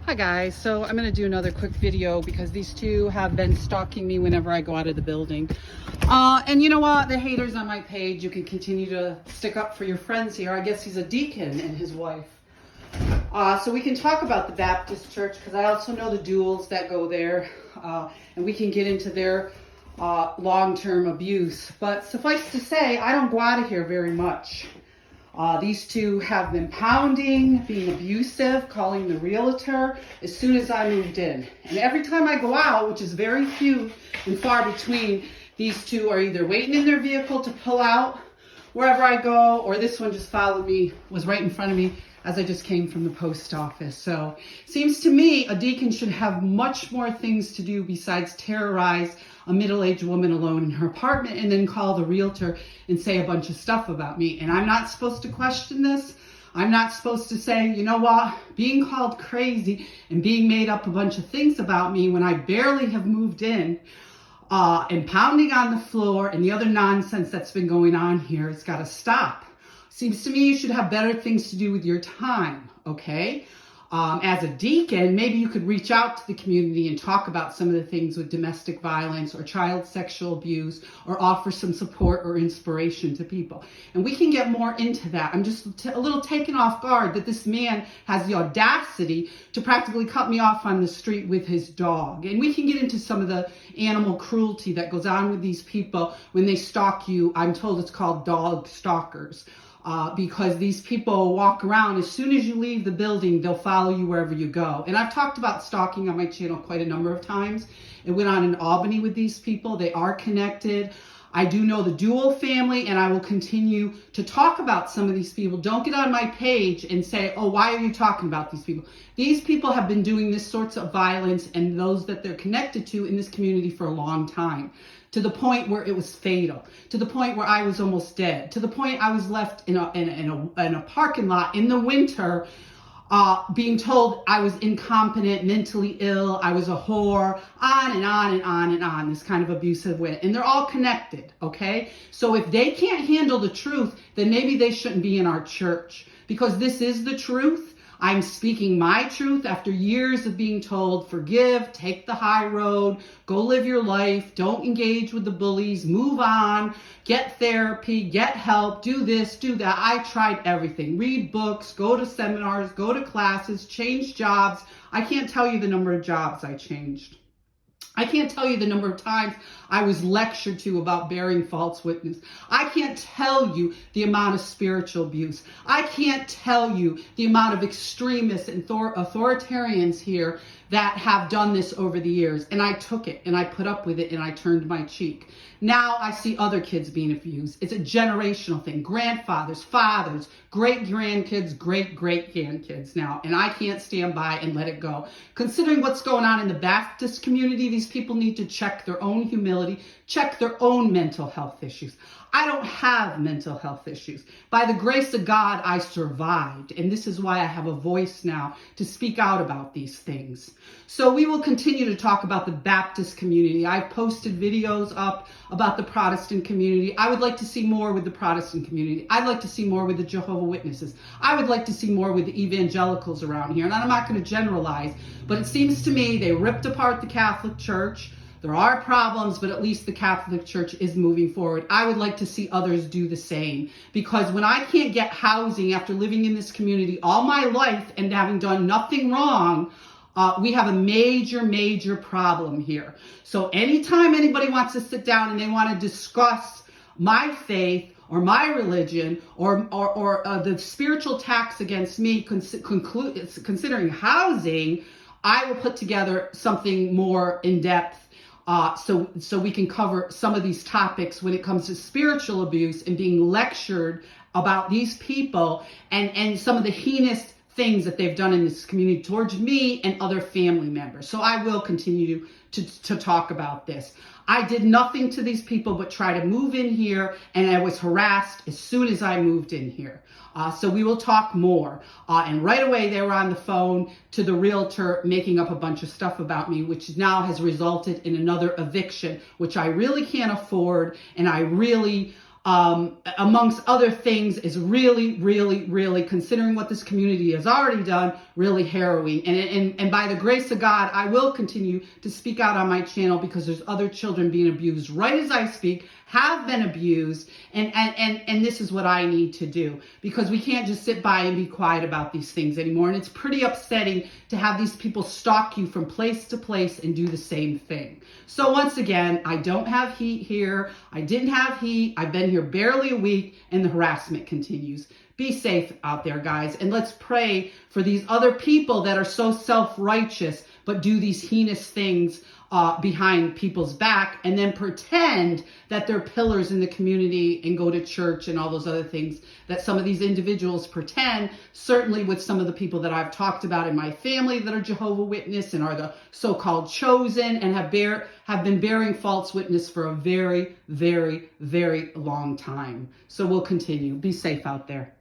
Hi guys, so I'm going to do another quick video because these two have been stalking me whenever I go out of the building. And you know what? The haters on my page, you can continue to stick up for your friends here. I guess he's a deacon and his wife. So we can talk about the Baptist church because I also know the Deuels that go there. And we can get into their long-term abuse. But suffice to say, I don't go out of here very much. These two have been pounding, being abusive, calling the realtor as soon as I moved in. And every time I go out, which is very few and far between, these two are either waiting in their vehicle to pull out wherever I go, or this one just followed me, was right in front of me as I just came from the post office. So seems to me a deacon should have much more things to do besides terrorize a middle-aged woman alone in her apartment and then call the realtor and say a bunch of stuff about me. And I'm not supposed to question this. I'm not supposed to say, you know what, being called crazy and being made up a bunch of things about me when I barely have moved in, and pounding on the floor and the other nonsense that's been going on here, it's got to stop. Seems to me you should have better things to do with your time, okay? As a deacon, maybe you could reach out to the community and talk about some of the things with domestic violence or child sexual abuse, or offer some support or inspiration to people. And we can get more into that. I'm just a little taken off guard that this man has the audacity to practically cut me off on the street with his dog. And we can get into some of the animal cruelty that goes on with these people when they stalk you. I'm told it's called dog stalkers. Because these people walk around, as soon as you leave the building, they'll follow you wherever you go. And I've talked about stalking on my channel quite a number of times. It went on in Albany with these people. They are connected. I do know the Deuel family, and I will continue to talk about some of these people. Don't get on my page and say, oh, why are you talking about these people? These people have been doing this sorts of violence and those that they're connected to in this community for a long time, to the point where it was fatal, to the point where I was almost dead, to the point I was left in a parking lot in the winter, being told I was incompetent, mentally ill, I was a whore, on and on and on and on, this kind of abusive way. And they're all connected, okay? So if they can't handle the truth, then maybe they shouldn't be in our church, because this is the truth. I'm speaking my truth after years of being told, forgive, take the high road, go live your life, don't engage with the bullies, move on, get therapy, get help, do this, do that. I tried everything. Read books, go to seminars, go to classes, change jobs. I can't tell you the number of jobs I changed. I can't tell you the number of times I was lectured to about bearing false witness. I can't tell you the amount of spiritual abuse. I can't tell you the amount of extremists and authoritarians here that have done this over the years. And I took it and I put up with it and I turned my cheek. Now I see other kids being abused. It's a generational thing. Grandfathers, fathers, great-grandkids, great-great-grandkids now. And I can't stand by and let it go. Considering what's going on in the Baptist community, these people need to check their own humility, check their own mental health issues. I don't have mental health issues. By the grace of God, I survived. And this is why I have a voice now to speak out about these things. So we will continue to talk about the Baptist community. I've posted videos up about the Protestant community. I would like to see more with the Protestant community. I'd like to see more with the Jehovah's Witnesses. I would like to see more with the evangelicals around here. And I'm not going to generalize, but it seems to me they ripped apart the Catholic Church. There are problems, but at least the Catholic Church is moving forward. I would like to see others do the same, because when I can't get housing after living in this community all my life and having done nothing wrong, we have a major, major problem here. So anytime anybody wants to sit down and they want to discuss my faith or my religion or the spiritual attacks against me, considering housing, I will put together something more in depth. So we can cover some of these topics when it comes to spiritual abuse and being lectured about these people and some of the heinous things that they've done in this community towards me and other family members. So I will continue to talk about this. I did nothing to these people but try to move in here, and I was harassed as soon as I moved in here. So we will talk more. And right away they were on the phone to the realtor making up a bunch of stuff about me, which now has resulted in another eviction, which I really can't afford, and I really amongst other things, is really, really, really, considering what this community has already done, really harrowing. And by the grace of God, I will continue to speak out on my channel, because there's other children being abused right as I speak, have been abused, and this is what I need to do, because we can't just sit by and be quiet about these things anymore. And it's pretty upsetting to have these people stalk you from place to place and do the same thing. So once again, I don't have heat here. I didn't have heat. I've been here barely a week, and the harassment continues. Be safe out there, guys, and let's pray for these other people that are so self-righteous but do these heinous things behind people's back, and then pretend that they're pillars in the community and go to church and all those other things that some of these individuals pretend. Certainly with some of the people that I've talked about in my family that are Jehovah's Witness and are the so-called chosen, and have been bearing false witness for a very, very, very long time. So we'll continue. Be safe out there.